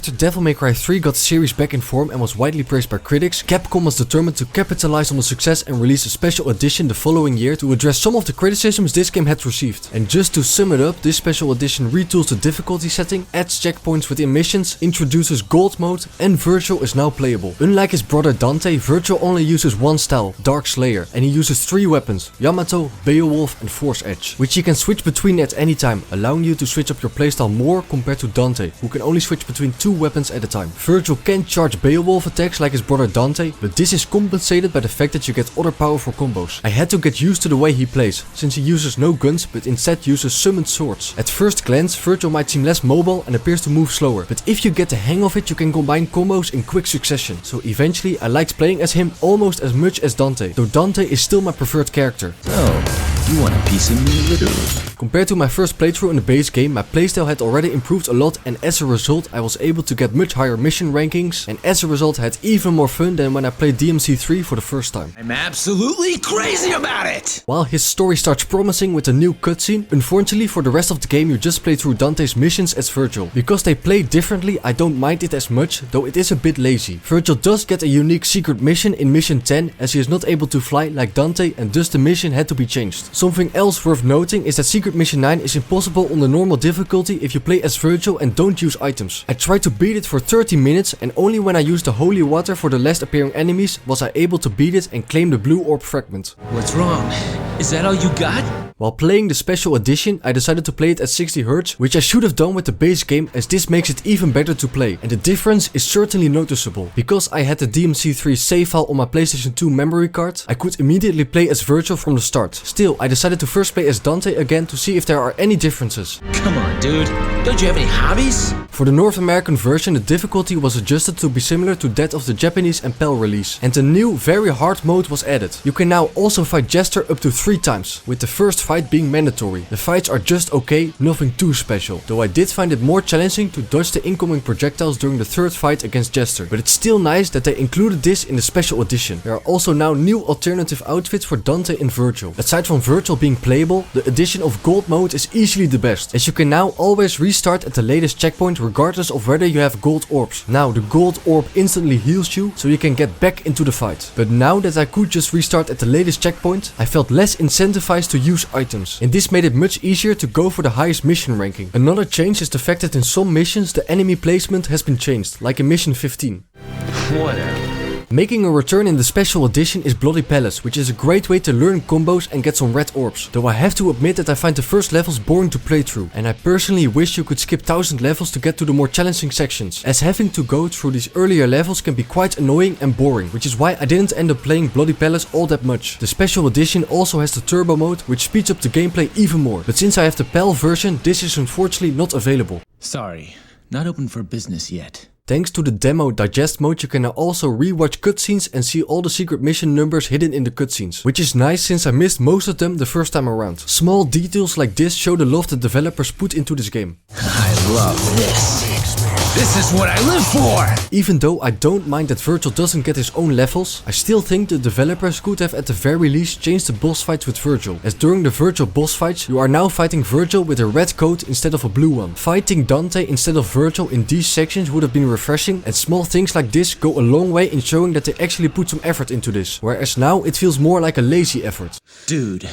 After Devil May Cry 3 got the series back in form and was widely praised by critics, Capcom was determined to capitalize on the success and release a special edition the following year to address some of the criticisms this game had received. And just to sum it up, this special edition retools the difficulty setting, adds checkpoints within missions, introduces gold mode, and Vergil is now playable. Unlike his brother Dante, Vergil only uses one style, Dark Slayer, and he uses 3 weapons, Yamato, Beowulf and Force Edge, which he can switch between at any time, allowing you to switch up your playstyle more compared to Dante, who can only switch between 2 weapons at a time. Vergil can charge Beowulf attacks like his brother Dante, but this is compensated by the fact that you get other powerful combos. I had to get used to the way he plays, since he uses no guns but instead uses summoned swords. At first glance, Vergil might seem less mobile and appears to move slower, but if you get the hang of it, you can combine combos in quick succession. So eventually I liked playing as him almost as much as Dante, though Dante is still my preferred character. You want a piece of me, literally? Compared to my first playthrough in the base game, my playstyle had already improved a lot, and as a result I was able to get much higher mission rankings, and as a result I had even more fun than when I played DMC3 for the first time. I'm absolutely crazy about it! While his story starts promising with a new cutscene, unfortunately for the rest of the game you just play through Dante's missions as Vergil. Because they play differently, I don't mind it as much, though it is a bit lazy. Vergil does get a unique secret mission in mission 10, as he is not able to fly like Dante, and thus the mission had to be changed. Something else worth noting is that Secret Mission 9 is impossible on the normal difficulty if you play as Vergil and don't use items. I tried to beat it for 30 minutes, and only when I used the holy water for the last appearing enemies was I able to beat it and claim the blue orb fragment. What's wrong? Is that all you got? While playing the special edition, I decided to play it at 60Hz, which I should have done with the base game, as this makes it even better to play, and the difference is certainly noticeable. Because I had the DMC3 save file on my PlayStation 2 memory card, I could immediately play as Vergil from the start. Still, I decided to first play as Dante again to see if there are any differences. Come on, dude. Don't you have any hobbies? For the North American version, the difficulty was adjusted to be similar to that of the Japanese and PAL release, and a new, very hard mode was added. You can now also fight Jester up to 3 times, with the first fight being mandatory. The fights are just okay, nothing too special, though I did find it more challenging to dodge the incoming projectiles during the 3rd fight against Jester, but it's still nice that they included this in the special edition. There are also now new alternative outfits for Dante and Vergil. Aside from Vergil being playable, the addition of gold mode is easily the best, as you can now always restart at the latest checkpoint regardless of whether you have gold orbs. Now the gold orb instantly heals you, so you can get back into the fight. But now that I could just restart at the latest checkpoint, I felt less incentivized to use items, and this made it much easier to go for the highest mission ranking. Another change is the fact that in some missions the enemy placement has been changed, like in mission 15. Whatever. Making a return in the special edition is Bloody Palace, which is a great way to learn combos and get some red orbs. Though I have to admit that I find the first levels boring to play through, and I personally wish you could skip 1000 levels to get to the more challenging sections, as having to go through these earlier levels can be quite annoying and boring, which is why I didn't end up playing Bloody Palace all that much. The special edition also has the turbo mode, which speeds up the gameplay even more, but since I have the PAL version, this is unfortunately not available. Sorry, not open for business yet. Thanks to the demo digest mode, you can now also rewatch cutscenes and see all the secret mission numbers hidden in the cutscenes, which is nice since I missed most of them the first time around. Small details like this show the love the developers put into this game. I love this. This is what I live for! Even though I don't mind that Vergil doesn't get his own levels, I still think the developers could have at the very least changed the boss fights with Vergil, as during the Vergil boss fights you are now fighting Vergil with a red coat instead of a blue one. Fighting Dante instead of Vergil in these sections would have been refreshing, and small things like this go a long way in showing that they actually put some effort into this, whereas now it feels more like a lazy effort. Dude,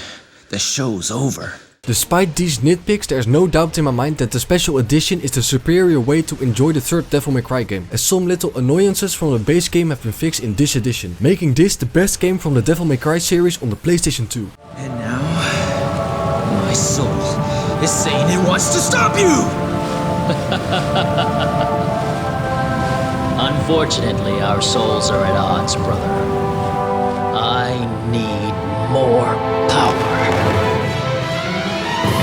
the show's over. Despite these nitpicks, there is no doubt in my mind that the special edition is the superior way to enjoy the 3rd Devil May Cry game, as some little annoyances from the base game have been fixed in this edition, making this the best game from the Devil May Cry series on the PlayStation 2. And now, my soul is saying it wants to stop you! Unfortunately, our souls are at odds, brother. I need more power.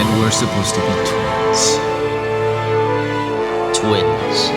And we're supposed to be twins. Twins.